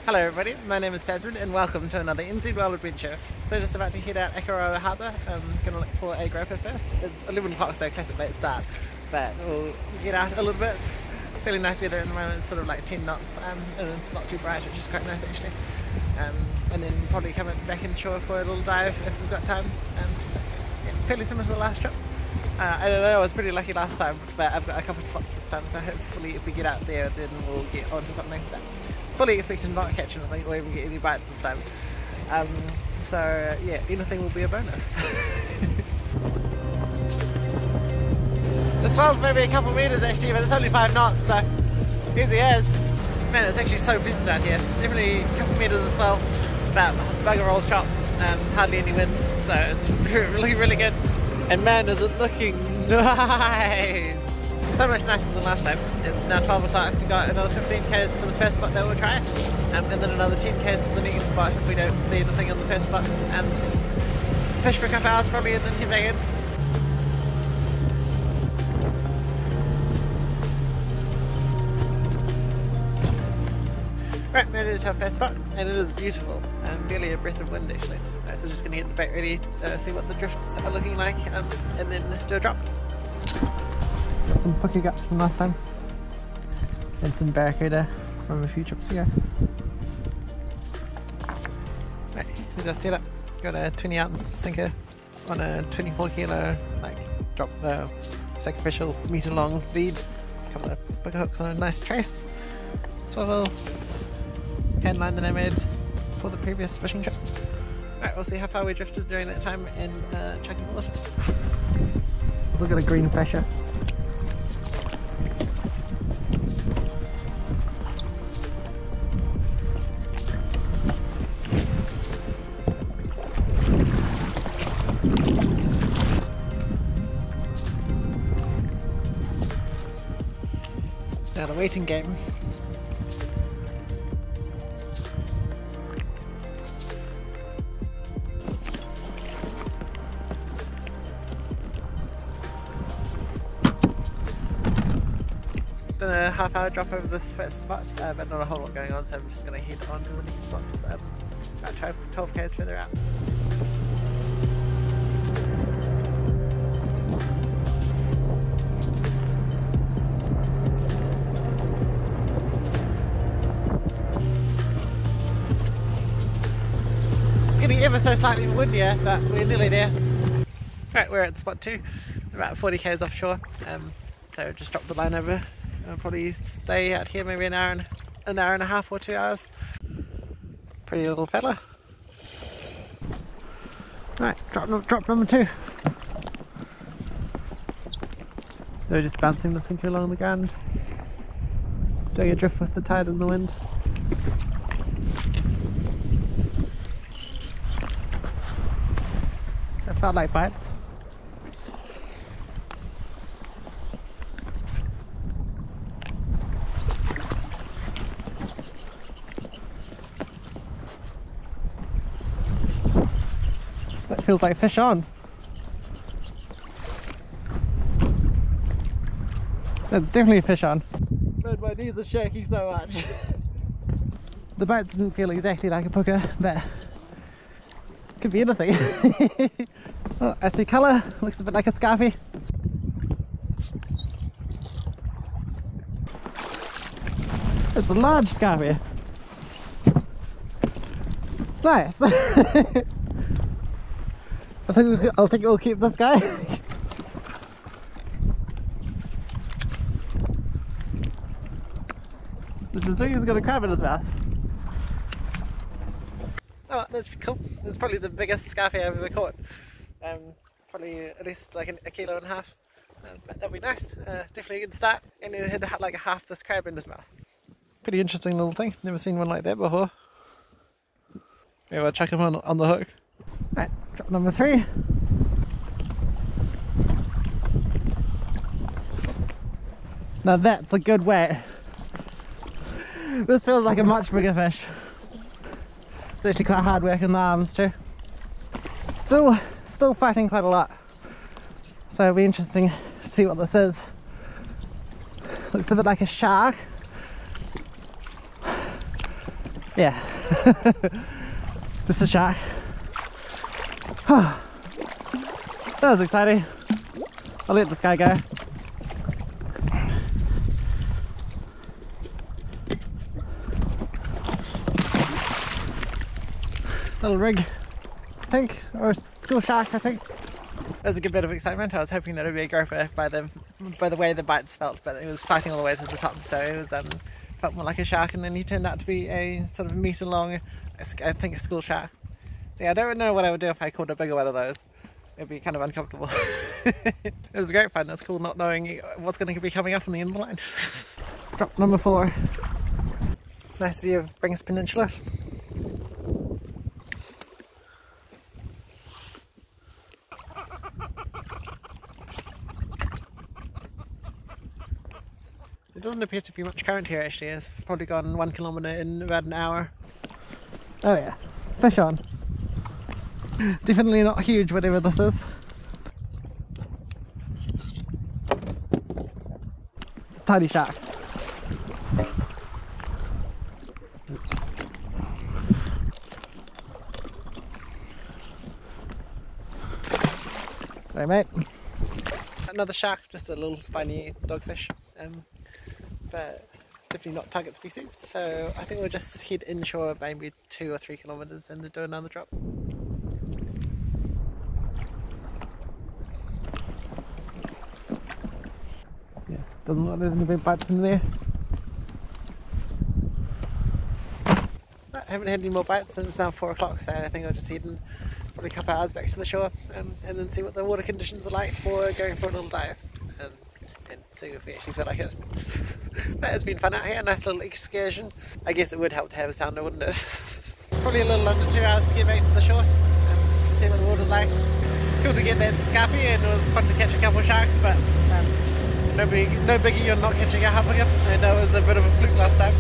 Hello everybody, my name is Tasman and welcome to another NZ World adventure. So just about to head out Akaroa harbour. I'm going to look for a groper first. It's 11 o'clock, so classic late start, but we'll get out a little bit. It's fairly nice weather at the moment. It's sort of like 10 knots and it's not too bright, which is quite nice actually. And then probably come back inshore for a little dive if we've got time. Yeah, fairly similar to the last trip. I don't know, I was pretty lucky last time, but I've got a couple of spots this time, so hopefully if we get out there then we'll get onto something. But fully expected to not catch anything or even get any bites this time. So yeah, anything will be a bonus. The swell's maybe a couple of metres actually, but it's only 5 knots, so easy as. Man, it's actually so pleasant out here. Definitely a couple of metres of swell, but bugger all chop, hardly any winds, so it's really, really good. And man, is it looking nice! So much nicer than last time. It's now 12 o'clock, we've got another 15 k's to the first spot that we'll try, and then another 10 k's to the next spot if we don't see anything on the first spot. Fish for a couple hours probably and then head back in. Right, made it to our first spot, and it is beautiful, and barely a breath of wind actually. Right, so just going to get the bait ready, see what the drifts are looking like, and then do a drop. Got some pucker guts from last time, and some barracuda from a few trips ago. Right, here's our setup. Got a 20 ounce sinker on a 24 kilo, like, drop the sacrificial metre long lead, a couple of bigger hooks on a nice trace, swivel, hand line that I made for the previous fishing trip. Right, we'll see how far we drifted during that time in chunky water. Let's look at a green pressure. Now the waiting game. Done a half-hour drop over this first spot, but not a whole lot going on, so I'm just going to head on to the next spots, about 12 k's further out. It's getting ever so slightly windier, but we're nearly there. Right, we're at spot 2, about 40 k's offshore, so just dropped the line over. I'll probably stay out here maybe an hour and a half or 2 hours. Pretty little fella. Right, drop number 2. So we're just bouncing the sinker along the ground, doing a drift with the tide and the wind. That felt like bites. That feels like fish on. That's definitely a fish on. But my knees are shaking so much. The bites didn't feel exactly like a pucker, but could be anything. Oh, I see colour, looks a bit like a scarfie. It's a large scarfie. Nice. I think we'll keep this guy. The Jazoo's got a crab in his mouth. Oh, that's cool. It's probably the biggest scarfie I've ever caught. Probably at least like a kilo and a half. But that'll be nice. Definitely a good start. And it had like half this crab in his mouth. Pretty interesting little thing. Never seen one like that before. Maybe I'll chuck him on the hook. Right, drop number 3. Now that's a good weight. This feels like a much bigger fish. It's actually quite hard work in the arms too. Still fighting quite a lot. So it'll be interesting to see what this is. Looks a bit like a shark. Yeah. Just a shark. That was exciting. I'll let this guy go. Little rig, I think, or a school shark, I think. There was a good bit of excitement. I was hoping that it would be a groper by the way the bites felt, but it was fighting all the way to the top, so it was felt more like a shark, and then he turned out to be a sort of metre long, I think a school shark. So yeah, I don't know what I would do if I caught a bigger one of those. It'd be kind of uncomfortable. It was great fun. It's cool not knowing what's going to be coming up on the end of the line. Drop number 4. Nice view of Banks Peninsula. There doesn't appear to be much current here actually. It's probably gone 1 kilometre in about an hour. Oh yeah, fish on. Definitely not huge, whatever this is. It's a tiny shark. Sorry mate. Another shark, just a little spiny dogfish. But definitely not target species. So I think we'll just head inshore maybe 2 or 3 kilometres and do another drop. Yeah, doesn't look like there's any big bites in there. I haven't had any more bites and it's now 4 o'clock, so I think I'll just head in probably a couple hours back to the shore and then see what the water conditions are like for going for a little dive and see if we actually feel like it. But it's been fun out here, a nice little excursion. I guess it would help to have a sounder, wouldn't it? Probably a little under 2 hours to get back to the shore and see what the water's like. Cool to get that scarpy, and it was fun to catch a couple of sharks, but no biggie on not catching a harpooner. I know it was a bit of a fluke last time.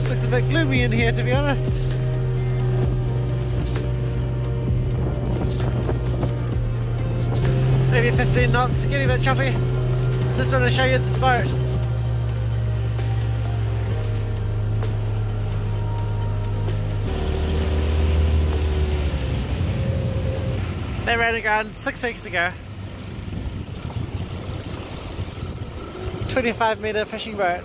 Looks a bit gloomy in here, to be honest. Maybe 15 knots, getting a bit choppy. Just want to show you this boat. They ran aground 6 weeks ago. It's a 25-metre fishing boat.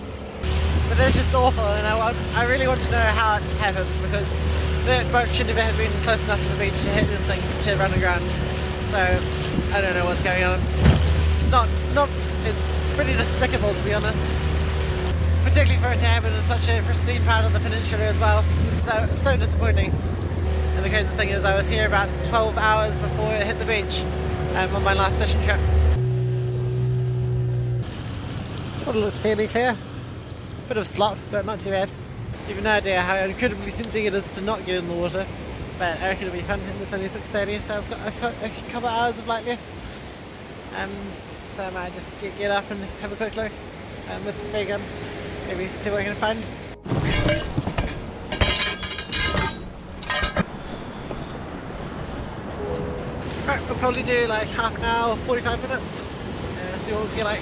But that's just awful, and I really want to know how it happened, because that boat should never have been close enough to the beach to hit anything to run aground. So I don't know what's going on. It's pretty despicable, to be honest. Particularly for it to happen in such a pristine part of the peninsula as well. It's so disappointing. And the crazy thing is, I was here about 12 hours before it hit the beach on my last fishing trip. Water looks fairly clear. Bit of slop, but not too bad. You have no idea how incredibly tempting it is to not get in the water. But I reckon it'll be fun, and it's only 6:30, so I've got a couple of hours of light left. So I might just get up and have a quick look with the spear gun, maybe see what I can find. Right, we'll probably do like half an hour, 45 minutes, see what we feel like.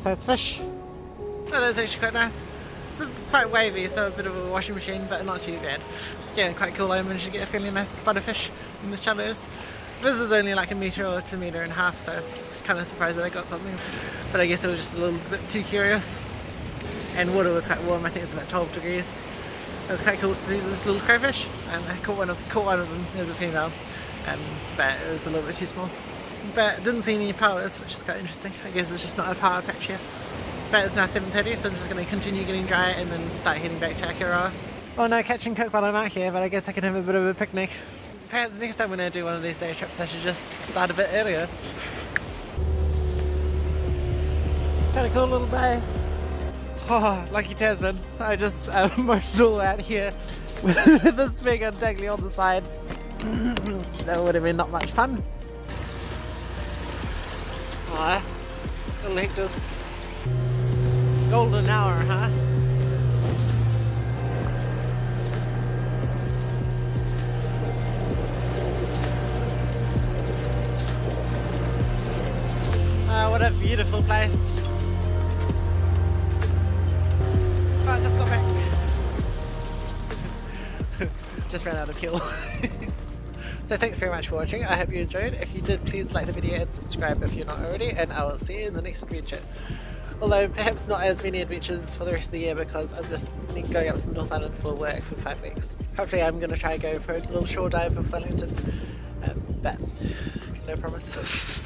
size fish. Oh, that was actually quite nice. It's quite wavy, so a bit of a washing machine, but not too bad. Yeah, quite cool. I managed to get a fairly nice spot of fish in the shallows. This is only like a metre or 2.5 metres, so kind of surprised that I got something. But I guess it was just a little bit too curious. And water was quite warm. I think it's about 12 degrees. It was quite cool to see this little crayfish. I caught one of them. It was a female, but it was a little bit too small. But didn't see any powers, which is quite interesting. I guess it's just not a power patch here. But it's now 7:30, so I'm just going to continue getting dry and then start heading back to Akaroa. Oh no, catching cook while I'm out here, but I guess I can have a bit of a picnic. Perhaps next time when I do one of these day trips, I should just start a bit earlier. Kind of cool little bay. Oh, lucky Tasman. I just motioned all out here with this big untangly on the side. That would have been not much fun. Ah, little hectares. Golden hour, huh? What a beautiful place. Oh, I just got back. Just ran out of fuel. So thanks very much for watching. I hope you enjoyed. If you did, please like the video and subscribe if you're not already, and I will see you in the next adventure. Although perhaps not as many adventures for the rest of the year because I'm just going up to the North Island for work for 5 weeks. Hopefully I'm going to try and go for a little shore dive with Wellington, but no promises.